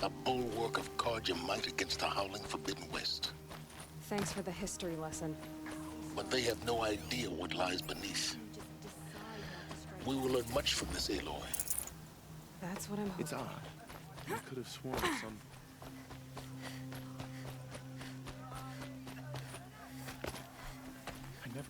A bulwark of Carja might against the howling Forbidden West. Thanks for the history lesson. But they have no idea what lies beneath. We will learn much from this Aloy. That's what I'm hoping. It's odd. I could have sworn some... I never...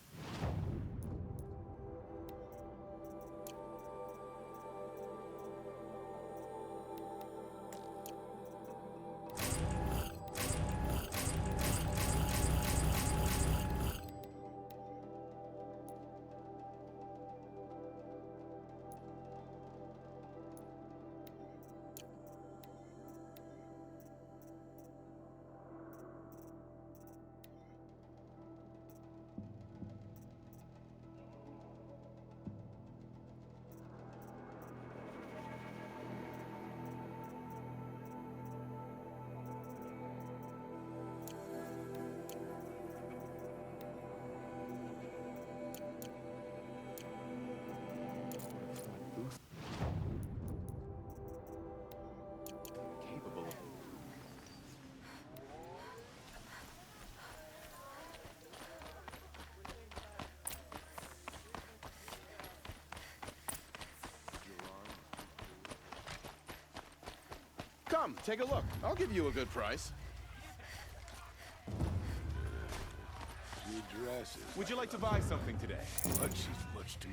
capable of... Come, take a look. I'll give you a good price. Good dresses. Would you like to buy something today? But she's much too...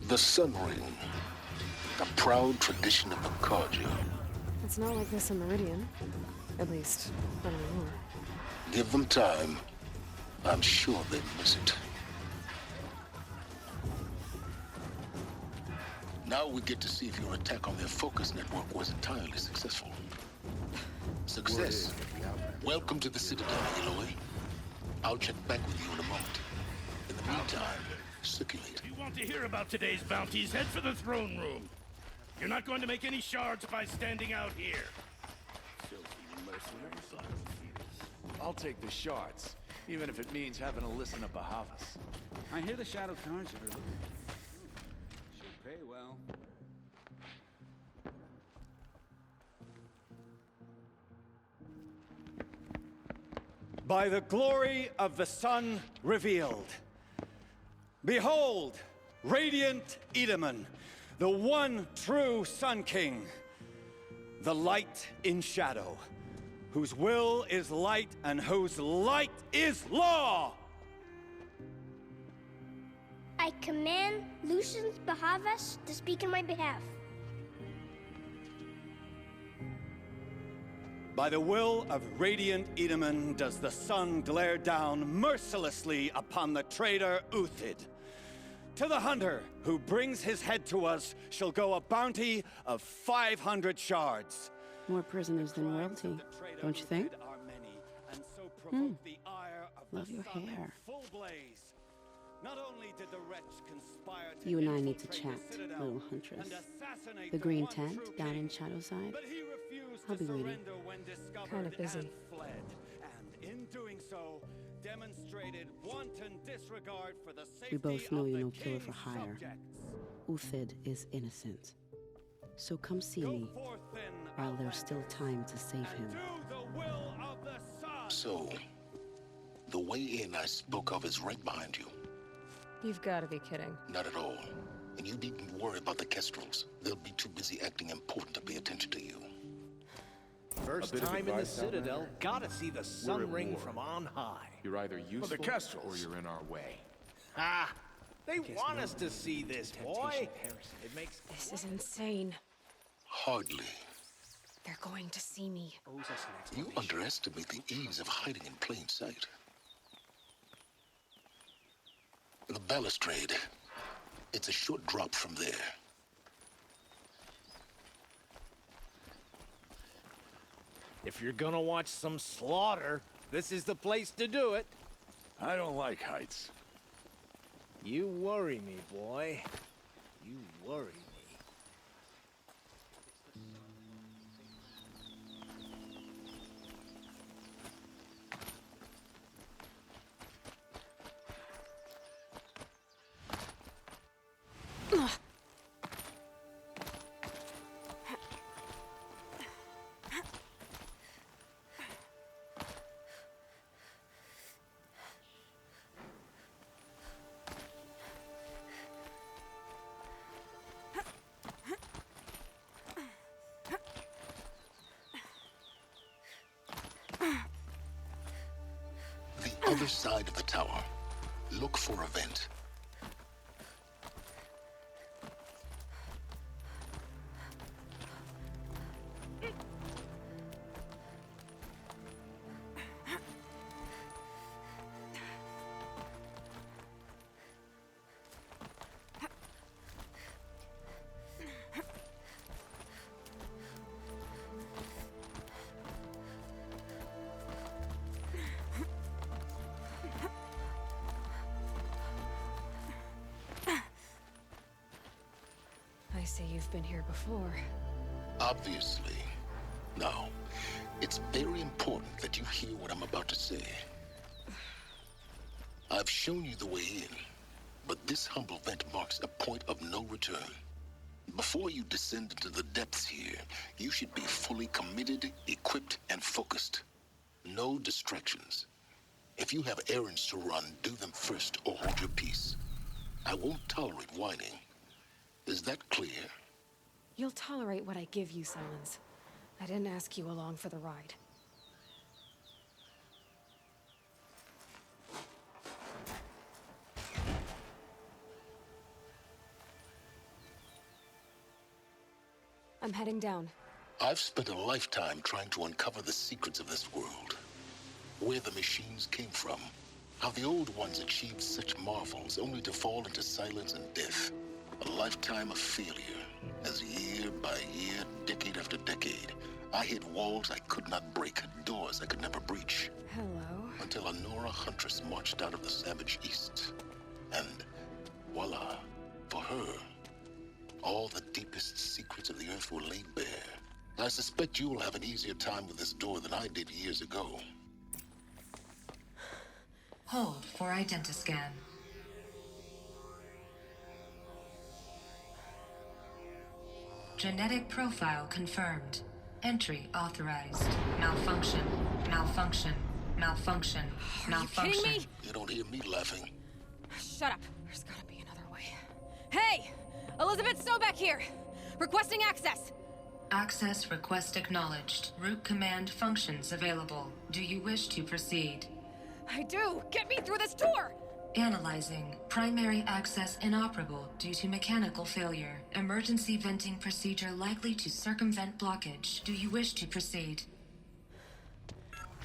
The Sun Ring. A proud tradition of the Carja. It's not like this in Meridian. At least, not anymore. Give them time. I'm sure they'd miss it. Now we get to see if your attack on their focus network was entirely successful. Success. Welcome to the Citadel, Aloy. I'll check back with you in a moment. In the meantime, circulate. If you want to hear about today's bounties, head for the throne room. You're not going to make any shards by standing out here. I'll take the shards, even if it means having to listen to Bahavas. I hear the Shadow Cards are looking... should pay well. By the glory of the sun revealed. Behold, radiant Edaman, the one true Sun King, the light in shadow, whose will is light and whose light is law! I command Lucius Bahavas to speak in my behalf. By the will of radiant Edaman does the sun glare down mercilessly upon the traitor Uthid. To the hunter who brings his head to us shall go a bounty of 500 shards. More prisoners than royalty, don't you think? Love your hair. Not only did the wretch conspire to You and I need to chat, little huntress. The green tent down in Shadowside. I'll be waiting. Kinda busy. And in doing so, demonstrated wanton disregard for the safety We both know of you're the no killer for king's hire. subjects. Uthid is innocent. So come see Go me forth then, while there's still time to save him. do the will of the sun. So, the way in I spoke of is right behind you. You've got to be kidding. Not at all. And you needn't worry about the Kestrels. They'll be too busy acting important to pay attention to you. First bit of time in the advice down Citadel, there. gotta see the We're sun at ring war. from on high. You're either useful Kestrels. or you're in our way. Ah, they want us to see this, boy. It makes This is insane. Hardly. They're going to see me. You underestimate the ease of hiding in plain sight. The balustrade. It's a short drop from there. If you're gonna watch some slaughter, this is the place to do it. I don't like heights. You worry me, boy. You worry me. The other side of the tower. Look for a vent. I see you've been here before. Obviously. Now, it's very important that you hear what I'm about to say. I've shown you the way in, but this humble vent marks a point of no return. Before you descend into the depths here, you should be fully committed, equipped, and focused. No distractions. If you have errands to run, do them first or hold your peace. I won't tolerate whining. Is that clear? You'll tolerate what I give you, Silence. I didn't ask you along for the ride. I'm heading down. I've spent a lifetime trying to uncover the secrets of this world. Where the machines came from. How the old ones achieved such marvels only to fall into silence and death. A lifetime of failure. As year by year, decade after decade, I hit walls I could not break, doors I could never breach. Hello. Until a Nora huntress marched out of the savage east. And voila, for her, all the deepest secrets of the earth were laid bare. I suspect you will have an easier time with this door than I did years ago. Hold for identiscan. Genetic profile confirmed. Entry authorized. Malfunction. Malfunction. Malfunction. Malfunction. You kidding me? You don't hear me laughing. Shut up. There's gotta be another way. Hey! Elizabeth Sobeck here! Requesting access! Access request acknowledged. Root command functions available. Do you wish to proceed? I do! Get me through this door! Analyzing. Primary access inoperable due to mechanical failure. Emergency venting procedure likely to circumvent blockage. Do you wish to proceed?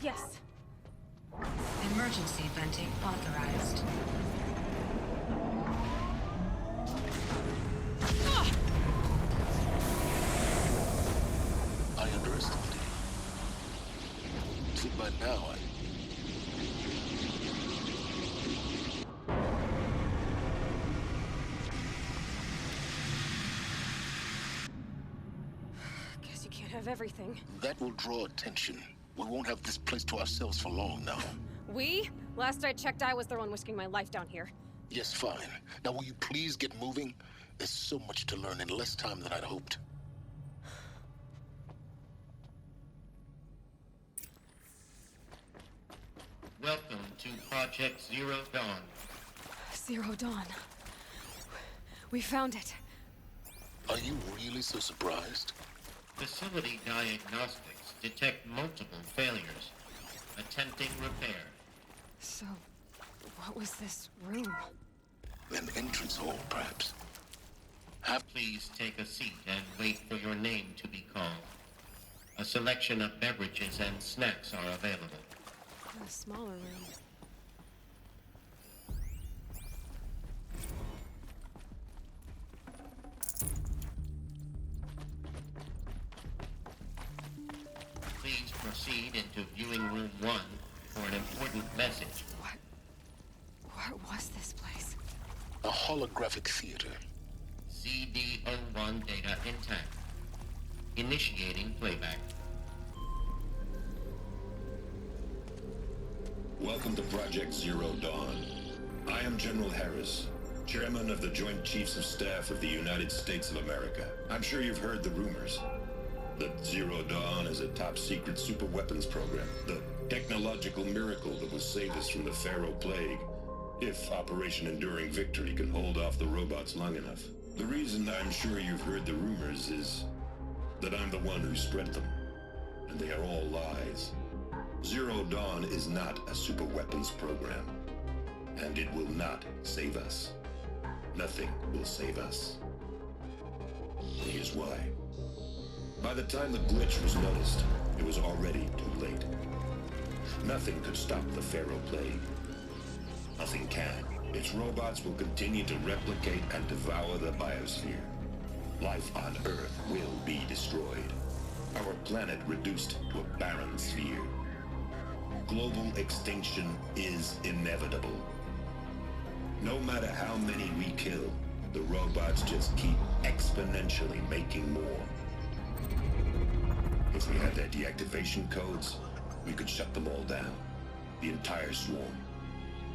Yes. Emergency venting authorized. I underestimated you. See, by now, Guess you can't have everything. that will draw attention. We won't have this place to ourselves for long now. We? Last I checked, I was the one risking my life down here. Yes, fine. Now, will you please get moving? There's so much to learn in less time than I'd hoped. Welcome to Project Zero Dawn. Zero Dawn. We found it. Are you really so surprised? Facility diagnostics detect multiple failures. Attempting repair. So, what was this room? An entrance hall, perhaps. Please take a seat and wait for your name to be called. A selection of beverages and snacks are available. A smaller room. Please proceed into viewing room 1 for an important message. What was this place? A holographic theater. CD01 data intact. Initiating playback. Welcome to Project Zero Dawn. I am General Harris, Chairman of the Joint Chiefs of Staff of the United States of America. I'm sure you've heard the rumors that Zero Dawn is a top-secret super-weapons program, the technological miracle that will save us from the Pharaoh Plague, if Operation Enduring Victory can hold off the robots long enough. The reason I'm sure you've heard the rumors is that I'm the one who spread them, and they are all lies. Zero Dawn is not a super-weapons program, and it will not save us. Nothing will save us. Here's why. By the time the glitch was noticed, it was already too late. Nothing could stop the Pharaoh Plague. Nothing can. Its robots will continue to replicate and devour the biosphere. Life on Earth will be destroyed. Our planet reduced to a barren sphere. Global extinction is inevitable. No matter how many we kill, the robots just keep exponentially making more. If we had their deactivation codes, we could shut them all down. The entire swarm.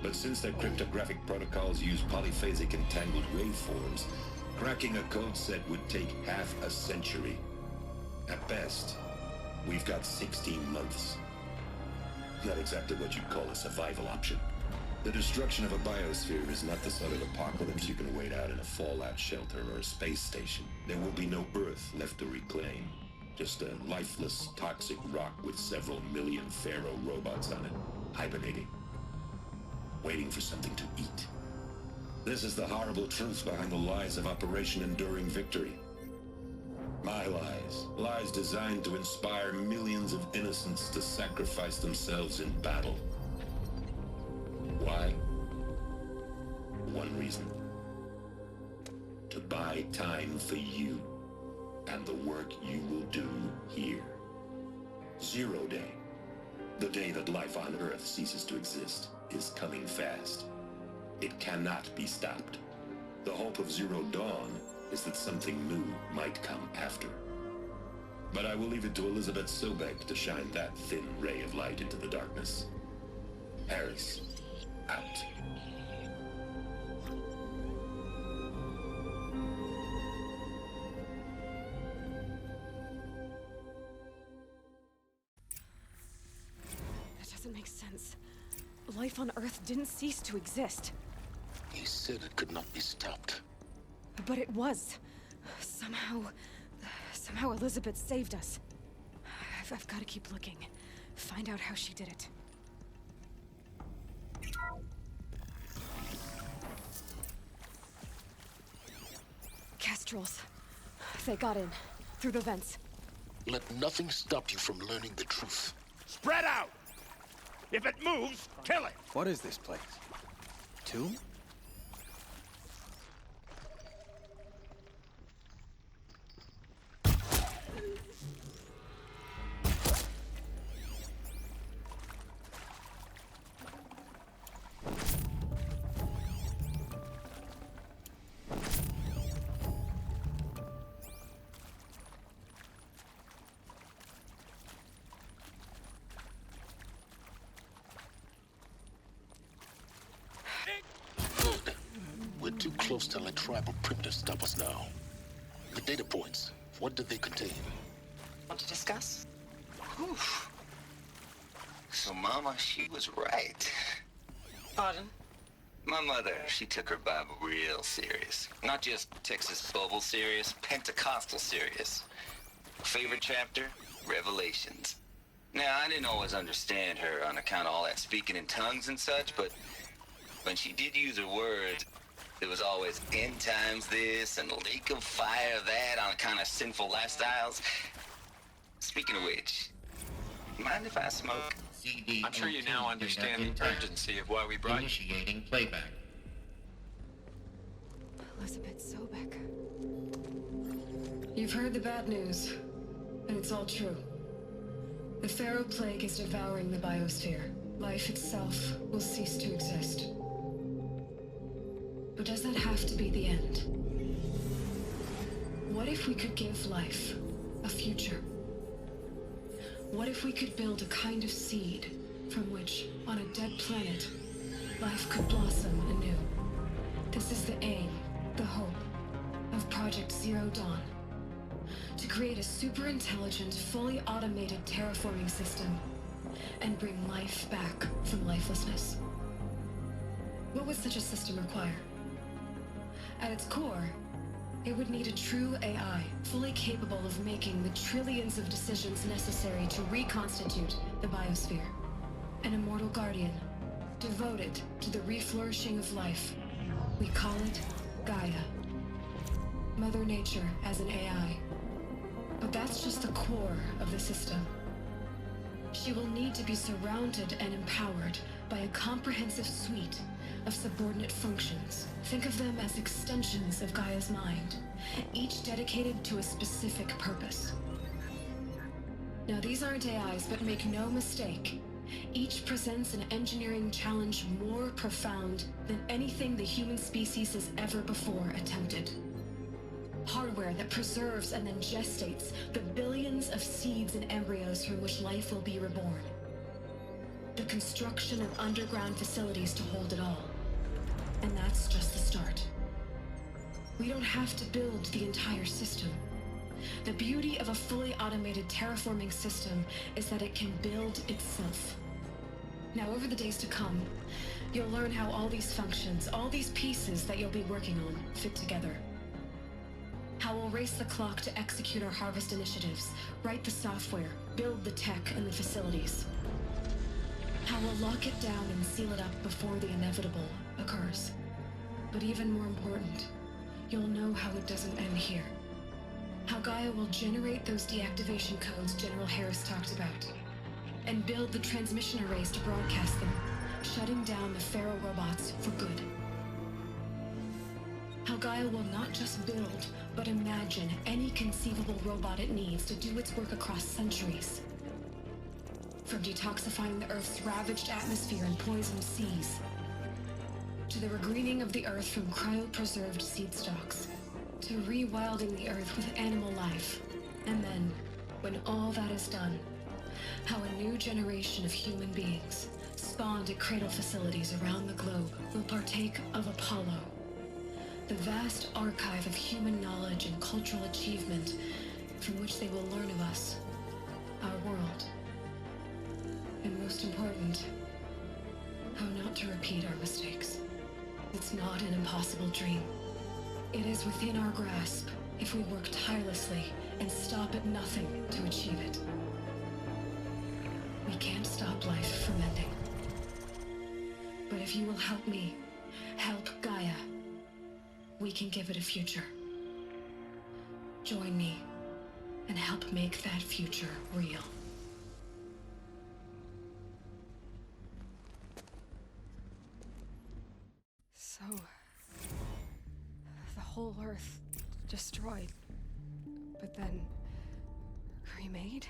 But since their cryptographic protocols use polyphasic entangled waveforms, cracking a code set would take half a century. At best, we've got 16 months. Not exactly what you'd call a survival option. The destruction of a biosphere is not the sort of apocalypse you can wait out in a fallout shelter or a space station. There will be no Earth left to reclaim. Just a lifeless, toxic rock with several million Pharaoh robots on it, hibernating. Waiting for something to eat. This is the horrible truth behind the lies of Operation Enduring Victory. My lies. Lies designed to inspire millions of innocents to sacrifice themselves in battle. Why? One reason. To buy time for you and the work you will do here. Zero Day. The day that life on Earth ceases to exist is coming fast. It cannot be stopped. The hope of Zero Dawn is that something new might come after. But I will leave it to Elizabeth Sobek to shine that thin ray of light into the darkness. Harris, out. That doesn't make sense. Life on Earth didn't cease to exist. He said it could not be stopped. But it was. Somehow Elizabeth saved us. I've got to keep looking. Find out how she did it. Kestrels. They got in. Through the vents. Let nothing stop you from learning the truth. Spread out! If it moves, kill it! What is this place? Tomb? We're too close to let tribal primitives stop us now. The data points, what did they contain? Want to discuss? Whew. So Mama, she was right. Pardon? My mother, she took her Bible real serious. Not just Texas Bible serious, Pentecostal serious. Favorite chapter? Revelations. Now, I didn't always understand her on account of all that speaking in tongues and such, but when she did use her words, there was always end times this and lake of fire that on account of sinful lifestyles. Speaking of which, mind if I smoke? I'm sure you now understand the urgency of why we brought you. Initiating playback. Elizabeth Sobek. You've heard the bad news, and it's all true. The Pharaoh Plague is devouring the biosphere. Life itself will cease to exist. But does that have to be the end? What if we could give life a future? What if we could build a kind of seed from which, on a dead planet, life could blossom anew? This is the aim, the hope, of Project Zero Dawn. To create a super-intelligent, fully automated terraforming system and bring life back from lifelessness. What would such a system require? At its core, it would need a true AI, fully capable of making the trillions of decisions necessary to reconstitute the biosphere. An immortal guardian, devoted to the reflourishing of life. We call it Gaia. Mother Nature as an AI. But that's just the core of the system. She will need to be surrounded and empowered by a comprehensive suite of subordinate functions. Think of them as extensions of Gaia's mind, each dedicated to a specific purpose. Now, these aren't AIs, but make no mistake, each presents an engineering challenge more profound than anything the human species has ever before attempted. Hardware that preserves and then gestates the billions of seeds and embryos from which life will be reborn. The construction of underground facilities to hold it all. And that's just the start. We don't have to build the entire system. The beauty of a fully automated terraforming system is that it can build itself. Now, over the days to come, you'll learn how all these functions, all these pieces that you'll be working on, fit together. How we'll race the clock to execute our harvest initiatives, write the software, build the tech and the facilities. How we'll lock it down and seal it up before the inevitable occurs. But even more important, you'll know how it doesn't end here. How Gaia will generate those deactivation codes General Harris talked about, and build the transmission arrays to broadcast them, shutting down the Pharaoh robots for good. How Gaia will not just build, but imagine any conceivable robot it needs to do its work across centuries. From detoxifying the Earth's ravaged atmosphere and poisoned seas, to the regreening of the Earth from cryopreserved seed stocks, to rewilding the Earth with animal life. And then, when all that is done, how a new generation of human beings, spawned at cradle facilities around the globe, will partake of Apollo, the vast archive of human knowledge and cultural achievement from which they will learn of us, our world. And most important, how not to repeat our mistakes. It's not an impossible dream. It is within our grasp if we work tirelessly and stop at nothing to achieve it. We can't stop life from ending. But if you will help me, help Gaia, we can give it a future. Join me and help make that future real. So, the whole Earth destroyed, but then remade?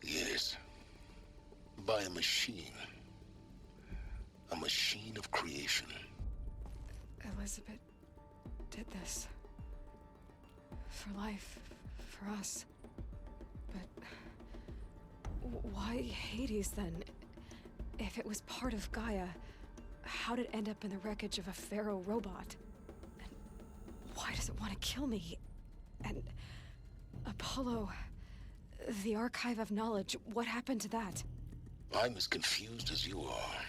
Yes. By a machine. A machine of creation. Elizabeth did this. For life, for us. But why Hades then? If it was part of Gaia, how'd it end up in the wreckage of a Pharaoh robot? And why does it want to kill me? And Apollo, the archive of knowledge, what happened to that? I'm as confused as you are.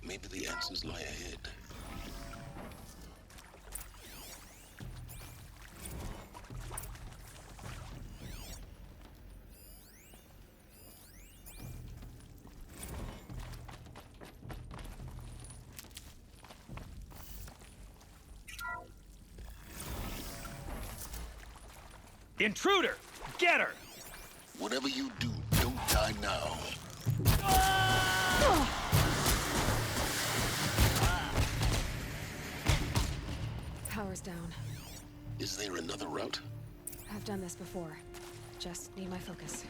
Maybe the answers lie ahead. Intruder! Get her! Whatever you do, don't die now. Power's down. Is there another route? I've done this before. Just need my focus.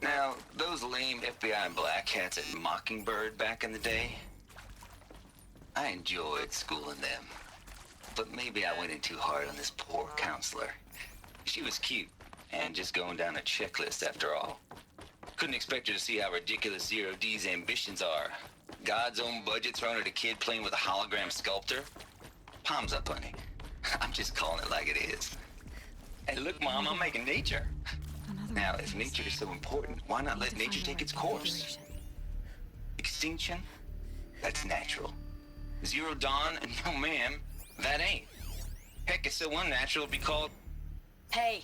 Now, those lame FBI black hats at Mockingbird back in the day, I enjoyed schooling them. But maybe I went in too hard on this poor counselor. She was cute, and just going down a checklist after all. Couldn't expect her to see how ridiculous Zero D's ambitions are. God's own budget thrown at a kid playing with a hologram sculptor? Palms up, honey. I'm just calling it like it is. Hey, look, Mom, I'm making nature. Now, if nature is so important, why not let nature take its course? Extinction? That's natural. Zero Dawn? No, ma'am. That ain't. Heck, it's so unnatural to be called... Hey,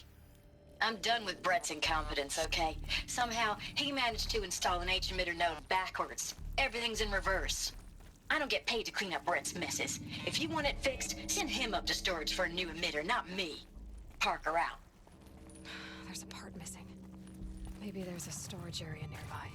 I'm done with Brett's incompetence, okay? Somehow, he managed to install an H-emitter node backwards. Everything's in reverse. I don't get paid to clean up Brett's messes. If you want it fixed, send him up to storage for a new emitter, not me. Parker out. There's a part missing. Maybe there's a storage area nearby.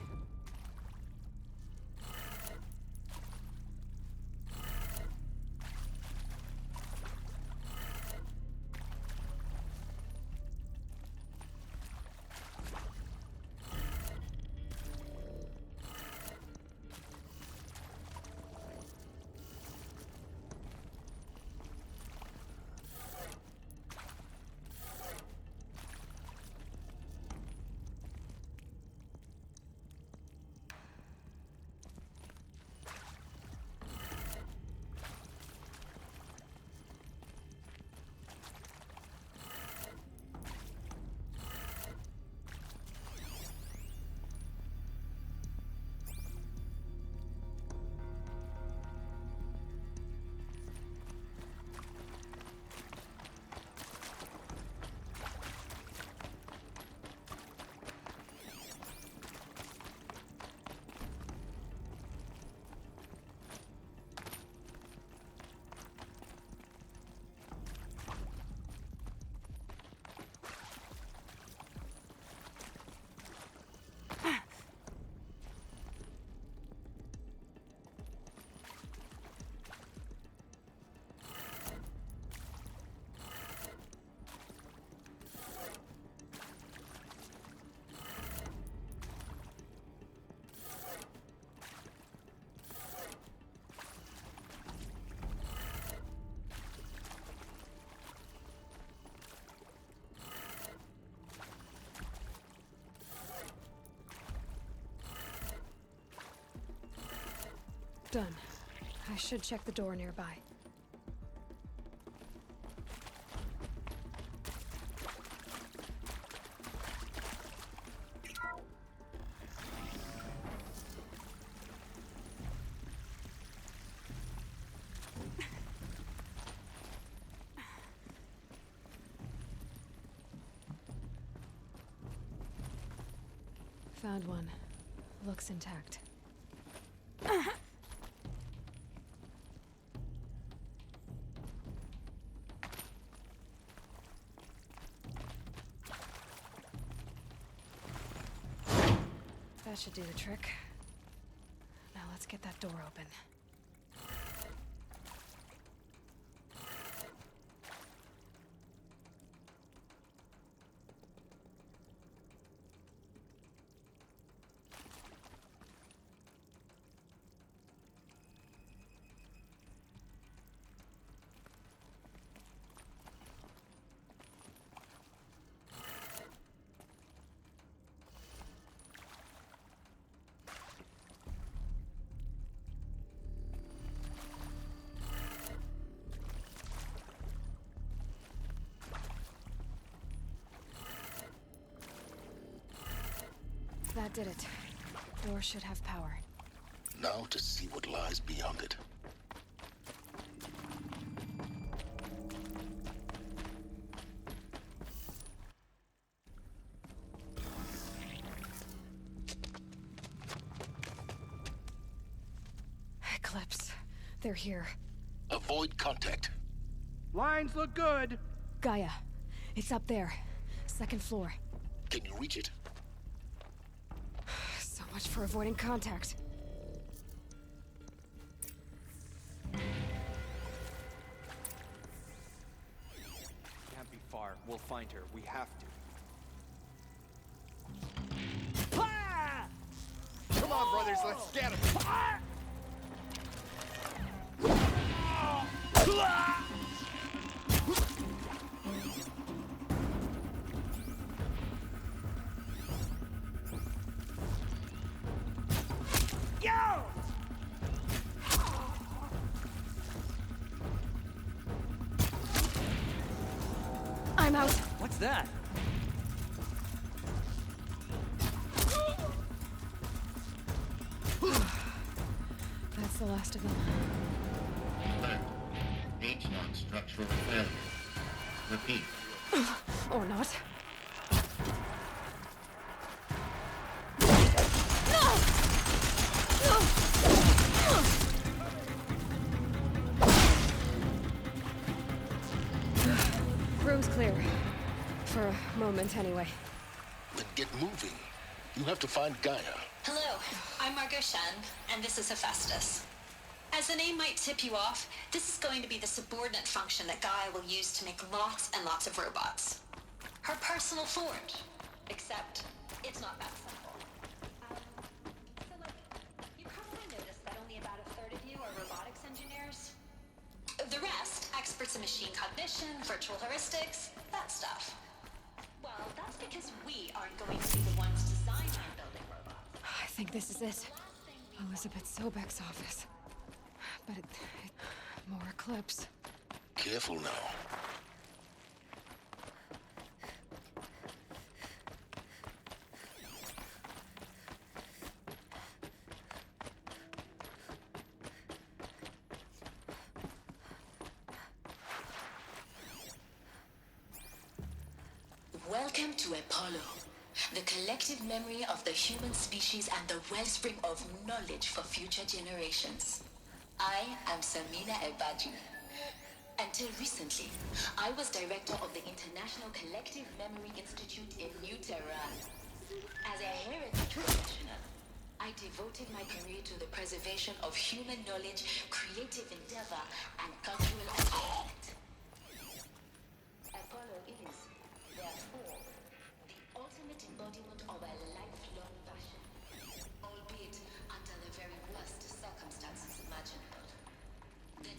Done. I should check the door nearby. Found one. Looks intact. That should do the trick. Now let's get that door open. That did it. Door should have power. Now to see what lies beyond it. Eclipse. They're here. Avoid contact. Lines look good. Gaia. It's up there. Second floor. Can you reach it? So much for avoiding contact. Can't be far. We'll find her. We have to. Come on, brothers, let's get him. I'm out. What's that? That's the last of them. Alert. H-lock structural failure. Repeat. Or not. Room's clear. For a moment, anyway. Then get moving. You have to find Gaia. Hello, I'm Margot Shen, and this is Hephaestus. As the name might tip you off, this is going to be the subordinate function that Gaia will use to make lots and lots of robots. Her personal Ford. Except, it's not that simple. You probably noticed that only about a third of you are robotics engineers. The rest, experts in machine cognition, virtual heuristics, that stuff. Well, that's because we aren't going to be the ones designing and building robots. I think this is it. Elizabeth Sobek's office. But more Eclipse. Careful now. Welcome to Apollo, the collective memory of the human species and the wellspring of knowledge for future generations. I am Samina Ebadi. Until recently, I was director of the International Collective Memory Institute in New Tehran. As a heritage professional, I devoted my career to the preservation of human knowledge, creative endeavor, and cultural achievement. Apollo is, therefore, the ultimate embodiment of a lifelong passion, albeit under the very worst circumstances imaginable. The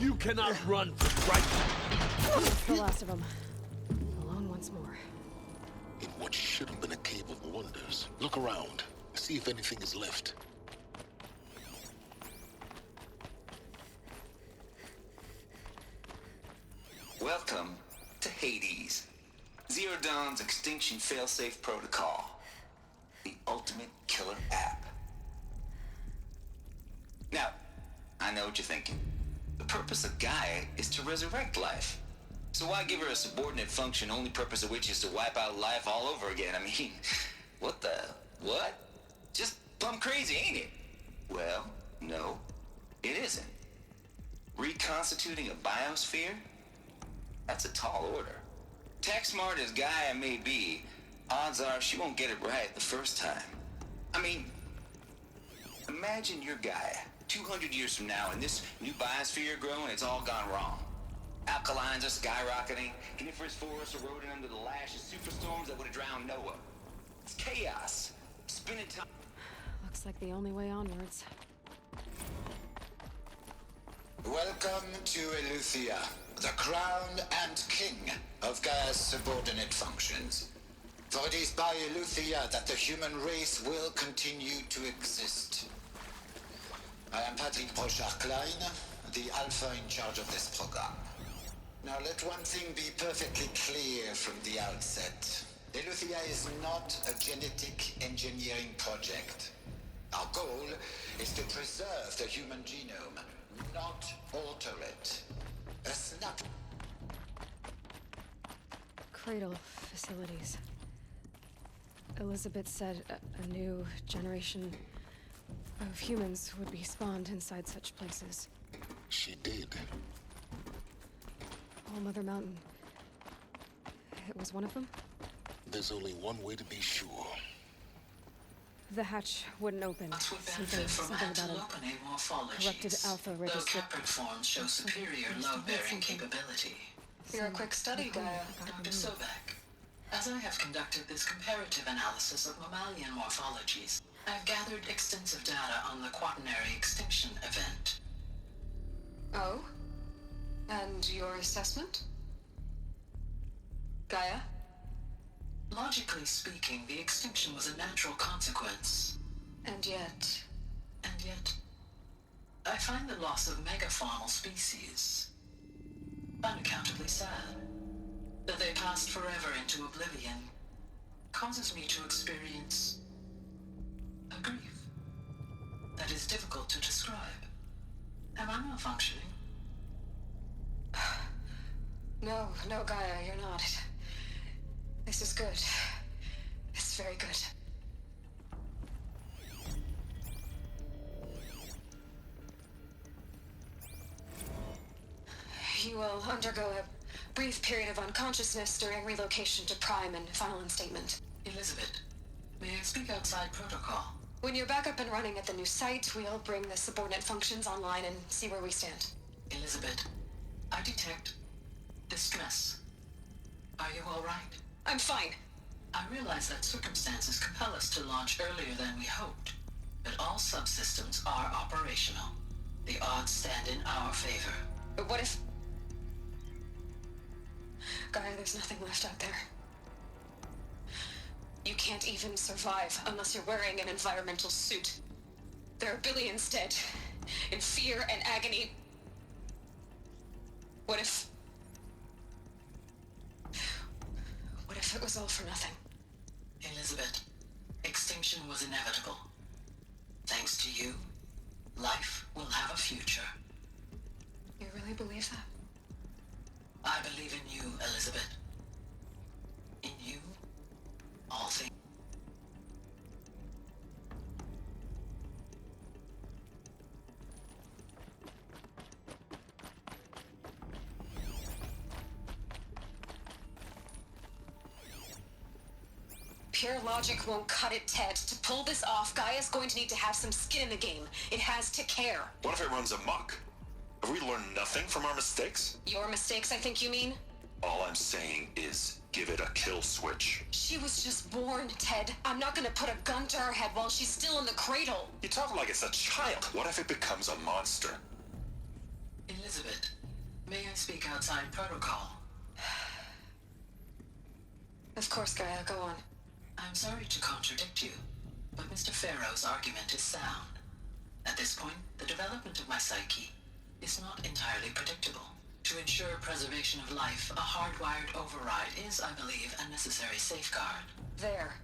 You cannot run from right. That's the last of them. Alone once more. In what should have been a cave of wonders. Look around. See if anything is left. Welcome to Hades. Zero Dawn's Extinction Failsafe Protocol. The ultimate killer app. Now, I know what you're thinking. The purpose of Gaia is to resurrect life. So why give her a subordinate function, only purpose of which is to wipe out life all over again? I mean, what the... what? Just plumb crazy, ain't it? Well, no, it isn't. Reconstituting a biosphere? That's a tall order. Tech smart as Gaia may be, odds are she won't get it right the first time. I mean, imagine you're Gaia, 200 years from now, and this new biosphere growing, it's all gone wrong. Alkalines are skyrocketing, coniferous forests eroding under the lash of superstorms that would have drowned Noah. It's Looks like the only way onwards. Welcome to Eleuthia, the crown and king of Gaia's subordinate functions. For it is by Eleuthia that the human race will continue to exist. I am Patrick Brochard-Klein, the Alpha in charge of this program. Now let one thing be perfectly clear from the outset. Eleuthia is not a genetic engineering project. Our goal is to preserve the human genome, not alter it. A snap. Cradle facilities. Elizabeth said a new generation of humans would be spawned inside such places. She did. All Mother Mountain. It was one of them? There's only one way to be sure. The hatch wouldn't open. Something about a corrupted alpha registered. Though forms show superior load-bearing capability. You're a quick study, Gaia, Dr. Sobek. As I have conducted this comparative analysis of mammalian morphologies, I've gathered extensive data on the quaternary extinction event. Oh? And your assessment? Gaia? Logically speaking, the extinction was a natural consequence. And yet, I find the loss of megafaunal species unaccountably sad. That they passed forever into oblivion causes me to experience a grief that is difficult to describe. Am I malfunctioning? No, Gaia, you're not. This is good. It's very good. You will undergo a brief period of unconsciousness during relocation to Prime and final instatement. Elizabeth, may I speak outside protocol? When you're back up and running at the new site, we'll bring the subordinate functions online and see where we stand. Elizabeth, I detect distress. Are you all right? I'm fine. I realize that circumstances compel us to launch earlier than we hoped, but all subsystems are operational. The odds stand in our favor. But what if... Gaia, there's nothing left out there. You can't even survive unless you're wearing an environmental suit. There are billions dead, in fear and agony. What if it was all for nothing? Elizabeth, extinction was inevitable. Thanks to you, life will have a future. You really believe that? I believe in you, Elizabeth. In you, all things. Pure logic won't cut it, Ted. To pull this off, Gaia's going to need to have some skin in the game. It has to care. What if it runs amok? Have we learned nothing from our mistakes? Your mistakes, I think you mean? All I'm saying is, give it a kill switch. She was just born, Ted. I'm not gonna put a gun to her head while she's still in the cradle. You talk like it's a child. What if it becomes a monster? Elizabeth, may I speak outside protocol? Of course, Gaia, go on. I'm sorry to contradict you, but Mr. Farrow's argument is sound. At this point, the development of my psyche is not entirely predictable. To ensure preservation of life, a hardwired override is, I believe, a necessary safeguard. There.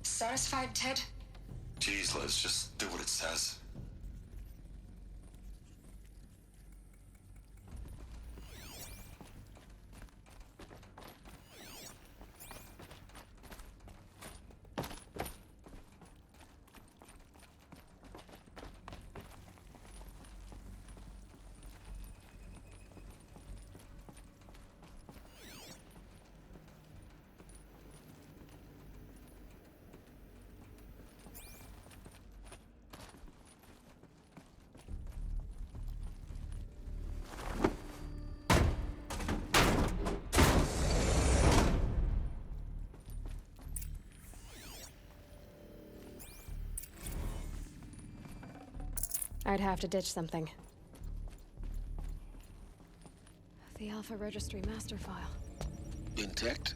Satisfied, Ted? Geez, Liz, just do what it says. I'd have to ditch something. The Alpha Registry master file. Intact?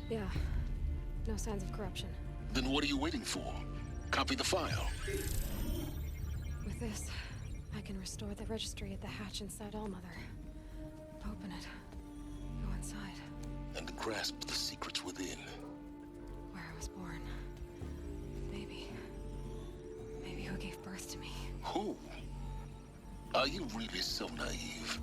Yeah. No signs of corruption. Then what are you waiting for? Copy the file. With this, I can restore the registry at the hatch inside Allmother. Open it. Go inside. And grasp the secrets within. Where I was born. Maybe who gave birth to me. Who? Are you really so naive?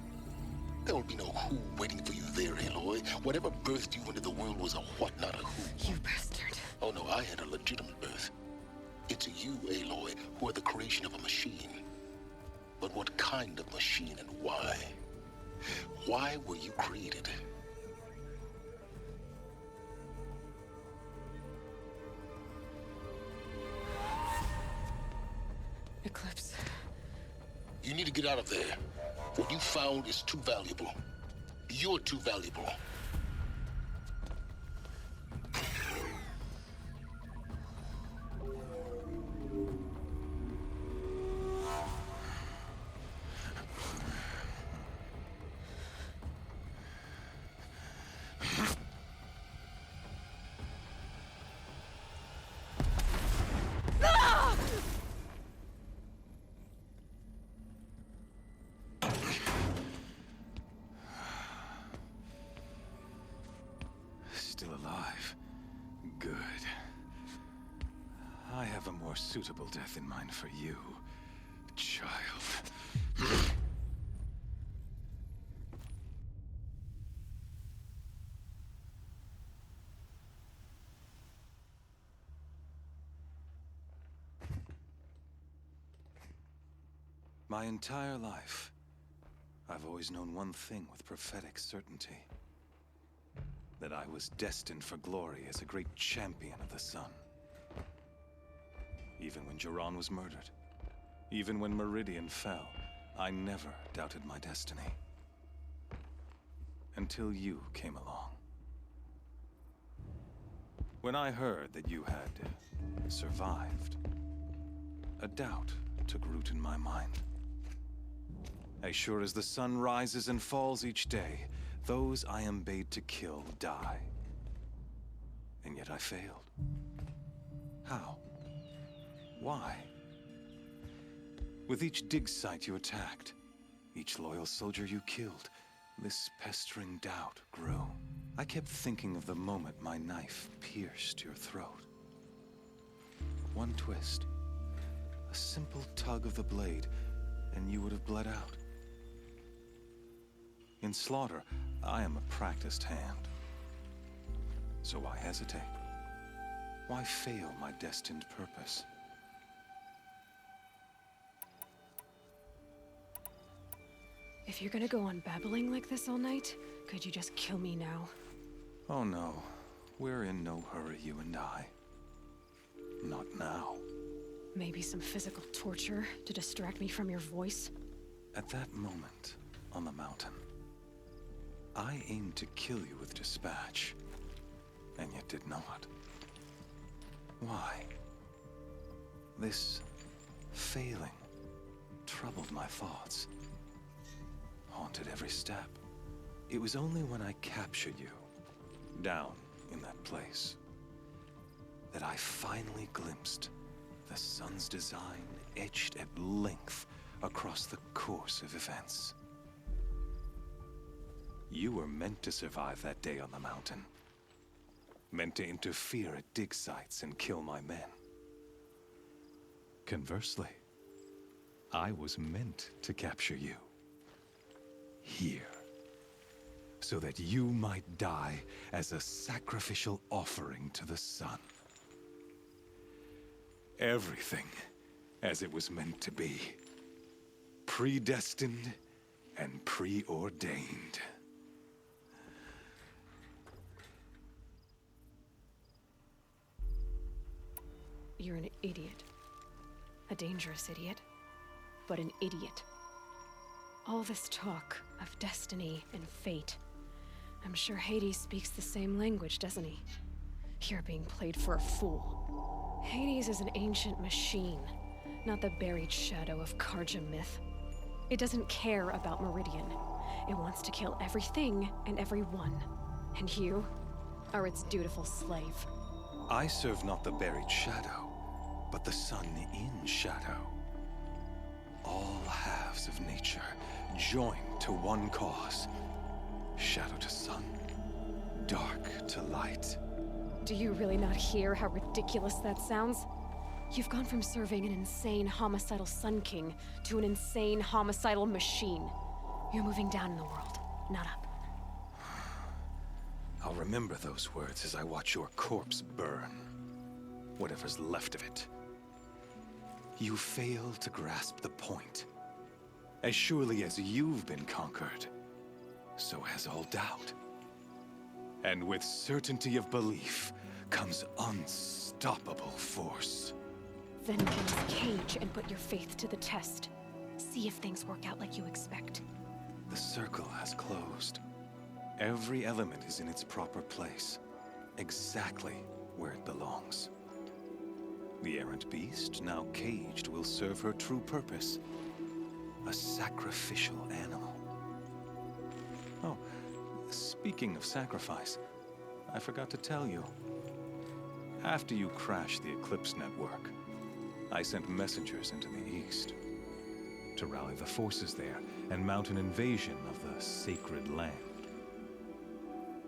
There will be no who waiting for you there, Aloy. Whatever birthed you into the world was a what, not a who. You bastard. Oh no, I had a legitimate birth. It's you, Aloy, who are the creation of a machine. But what kind of machine and why? Why were you created? Eclipse. You need to get out of there. What you found is too valuable. You're too valuable. Still alive. Good. I have a more suitable death in mind for you, child. My entire life, I've always known one thing with prophetic certainty. That I was destined for glory as a great champion of the sun. Even when Jiran was murdered, even when Meridian fell, I never doubted my destiny. Until you came along. When I heard that you had survived, a doubt took root in my mind. As sure as the sun rises and falls each day, those I am bade to kill die. And yet I failed. How? Why? With each dig site you attacked, each loyal soldier you killed, this pestering doubt grew. I kept thinking of the moment my knife pierced your throat. One twist, a simple tug of the blade, and you would have bled out. In slaughter, I am a practiced hand. So why hesitate? Why fail my destined purpose? If you're gonna go on babbling like this all night, could you just kill me now? Oh no, we're in no hurry, you and I. Not now. Maybe some physical torture to distract me from your voice? At that moment, on the mountain, I aimed to kill you with dispatch, and yet did not. Why? This failing troubled my thoughts, haunted every step. It was only when I captured you, down in that place, that I finally glimpsed the sun's design etched at length across the course of events. You were meant to survive that day on the mountain. Meant to interfere at dig sites and kill my men. Conversely, I was meant to capture you. Here. So that you might die as a sacrificial offering to the sun. Everything as it was meant to be. Predestined and preordained. You're an idiot. A dangerous idiot. But an idiot. All this talk of destiny and fate. I'm sure Hades speaks the same language, doesn't he? You're being played for a fool. Hades is an ancient machine. not the buried shadow of Karja myth. It doesn't care about Meridian. It wants to kill everything and everyone. And you are its dutiful slave. I serve not the buried shadow, but the sun in shadow. All halves of nature joined to one cause. Shadow to sun, dark to light. Do you really not hear how ridiculous that sounds? You've gone from serving an insane homicidal Sun King to an insane homicidal machine. You're moving down in the world, not up. I'll remember those words as I watch your corpse burn. Whatever's left of it. You fail to grasp the point. As surely as you've been conquered, so has all doubt. And with certainty of belief comes unstoppable force. Then get this cage and put your faith to the test. See if things work out like you expect. The circle has closed. Every element is in its proper place, exactly where it belongs. The errant beast, now caged, will serve her true purpose. A sacrificial animal. Oh, speaking of sacrifice, I forgot to tell you. After you crashed the Eclipse network, I sent messengers into the east to rally the forces there and mount an invasion of the sacred land.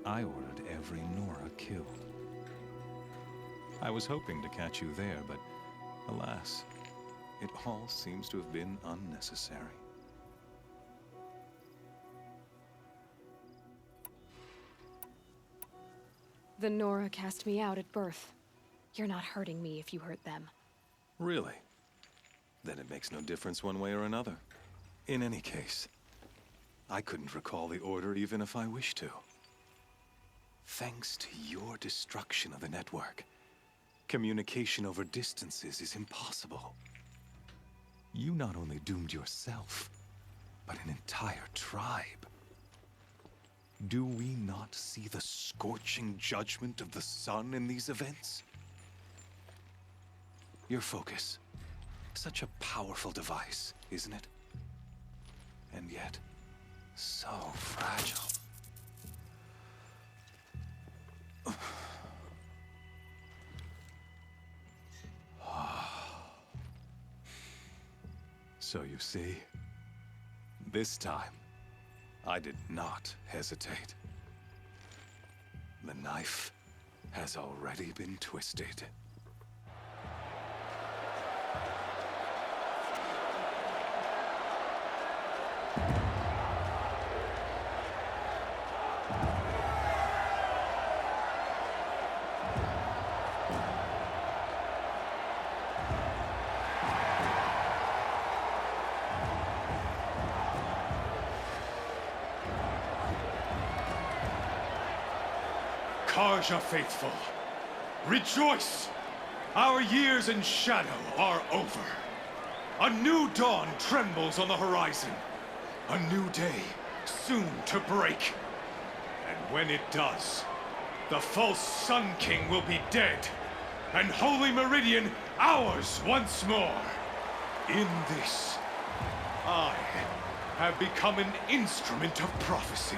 I ordered every Nora killed. I was hoping to catch you there, but alas, it all seems to have been unnecessary. The Nora cast me out at birth. You're not hurting me if you hurt them. Really? Then it makes no difference one way or another. In any case, I couldn't recall the order even if I wished to. Thanks to your destruction of the network, communication over distances is impossible. You not only doomed yourself, but an entire tribe. Do we not see the scorching judgment of the sun in these events? Your focus. Such a powerful device, isn't it? And yet, so fragile. So you see, this time, I did not hesitate. The knife has already been twisted. Karja faithful, rejoice! Our years in shadow are over. A new dawn trembles on the horizon. A new day soon to break. And when it does, the false Sun King will be dead, and Holy Meridian ours once more. In this, I have become an instrument of prophecy.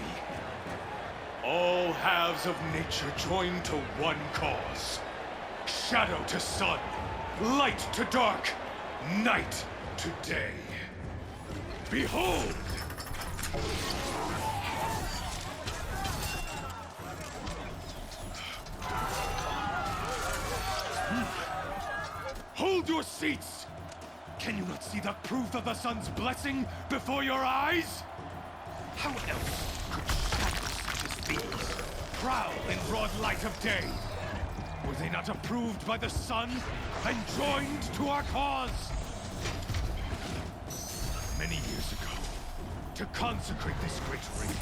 All halves of nature join to one cause. Shadow to sun, light to dark, night to day. Behold! Hold your seats! Can you not see the proof of the sun's blessing before your eyes? How else could shadows such as these prowl in broad light of day? Were they not approved by the sun and joined to our cause? Many years ago, to consecrate this great ring,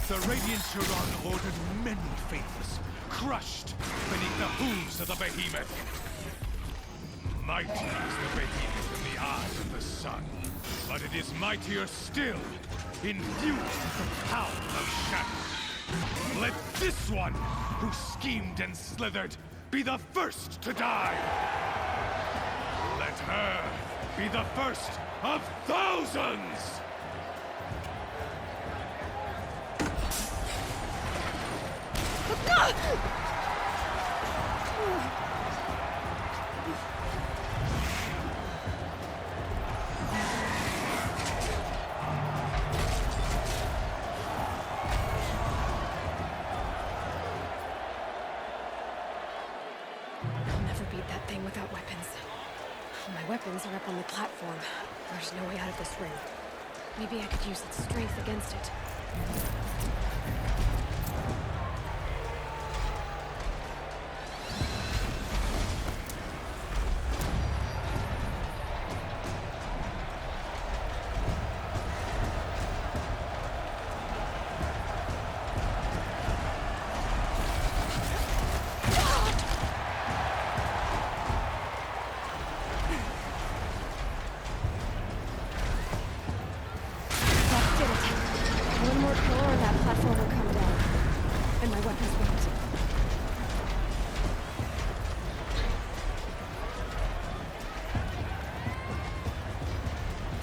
the Radiant Turan ordered many faithless, crushed beneath the hooves of the behemoth. Mighty is the behemoth in the eyes of the sun, but it is mightier still, infused with the power of shadow. Let this one, who schemed and slithered, be the first to die. Let her be the first of thousands! I'll never beat that thing without weapons. My weapons are up on the platform. There's no way out of this ring. Maybe I could use its strength against it.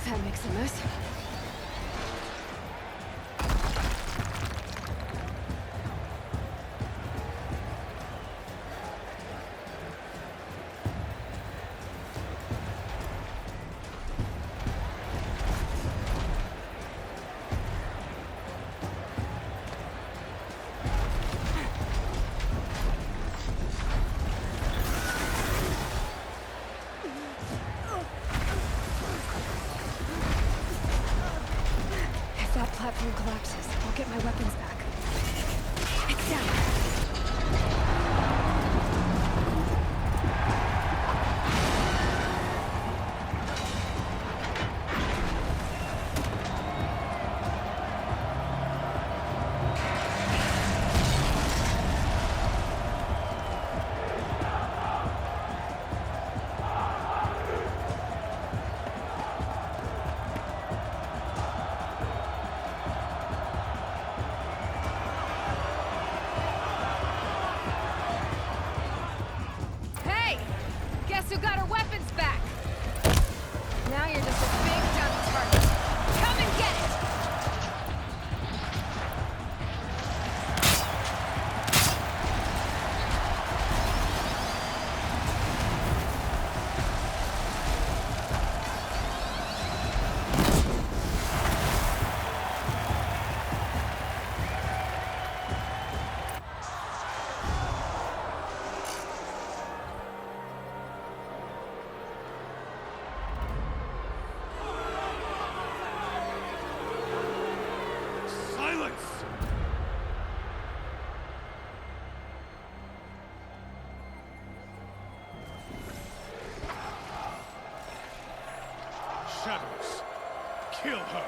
That makes a mess. Platform collapses. I'll get my weapons back. It's down. Who got her weapons back? Now you're just a big dumb target. Come and get it! Shadows, kill her!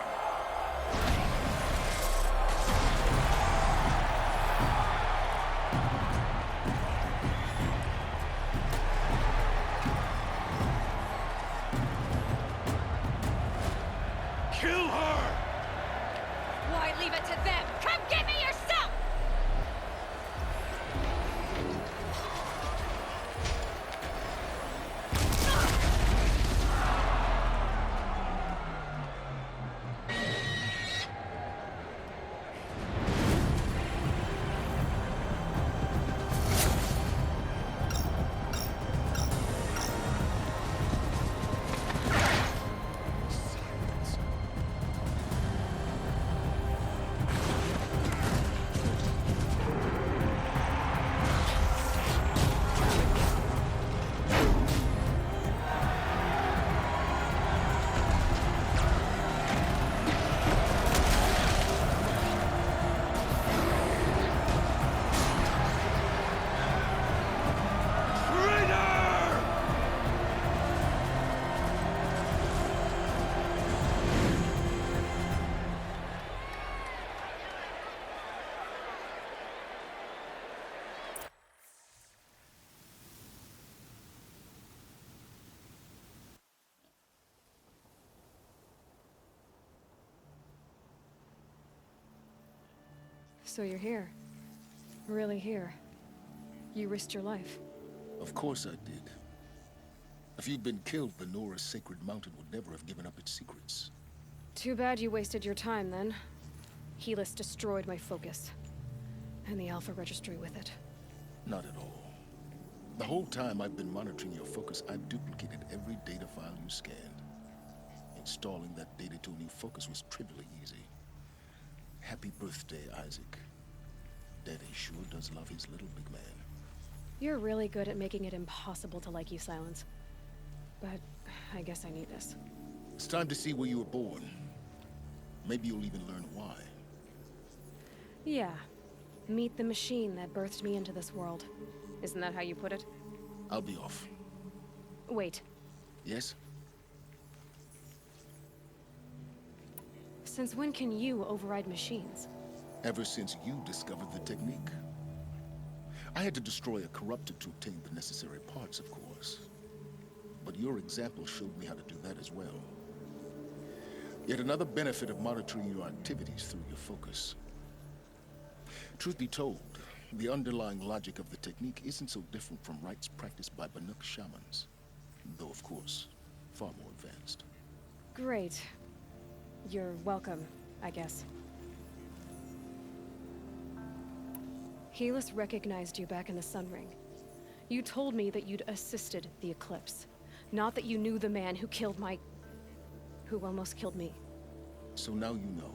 Kill her! Why leave it to them? Come get me yourself! So you're here. Really here. You risked your life. Of course I did. If you'd been killed, the Nora's sacred mountain would never have given up its secrets. Too bad you wasted your time, then. Helis destroyed my focus. And the Alpha Registry with it. Not at all. The whole time I've been monitoring your focus, I've duplicated every data file you scanned. Installing that data to a new focus was trivially easy. Happy birthday, Isaac. Daddy sure does love his little big man. You're really good at making it impossible to like you, Silence. But I guess I need this. It's time to see where you were born. Maybe you'll even learn why. Yeah. Meet the machine that birthed me into this world. Isn't that how you put it? I'll be off. Wait. Yes? Since when can you override machines? Ever since you discovered the technique. I had to destroy a corrupted to obtain the necessary parts, of course. But your example showed me how to do that as well. Yet another benefit of monitoring your activities through your focus. Truth be told, the underlying logic of the technique isn't so different from rites practiced by Banuk shamans. Though, of course, far more advanced. Great. You're welcome, I guess. Helis recognized you back in the Sun Ring. You told me that you'd assisted the Eclipse. Not that you knew the man who killed who almost killed me. So now you know.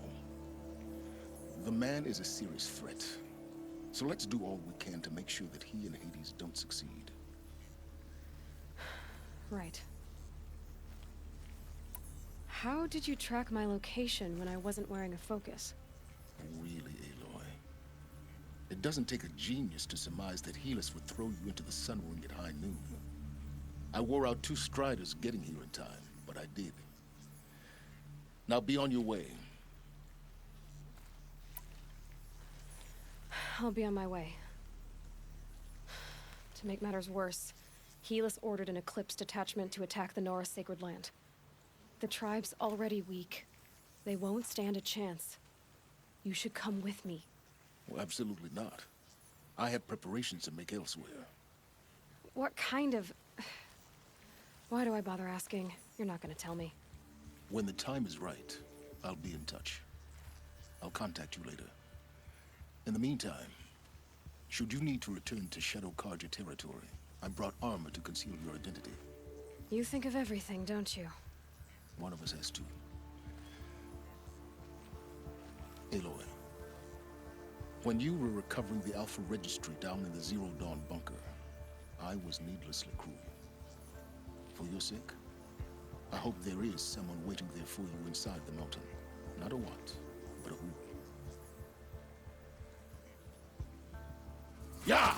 The man is a serious threat. So let's do all we can to make sure that he and Hades don't succeed. Right. How did you track my location when I wasn't wearing a focus? Really, Aloy? It doesn't take a genius to surmise that Helis would throw you into the Sun Ring at high noon. I wore out 2 striders getting here in time, but I did. Now be on your way. I'll be on my way. To make matters worse, Helis ordered an Eclipse detachment to attack the Nora Sacred Land. The tribe's already weak. They won't stand a chance. You should come with me. Well, absolutely not. I have preparations to make elsewhere. What kind of... Why do I bother asking? You're not gonna tell me. When the time is right, I'll be in touch. I'll contact you later. In the meantime, should you need to return to Shadow Karja territory, I brought armor to conceal your identity. You think of everything, don't you? One of us has to. Aloy, when you were recovering the Alpha Registry down in the Zero Dawn bunker, I was needlessly cruel. For your sake, I hope there is someone waiting there for you inside the mountain. Not a what, but a who. Yeah!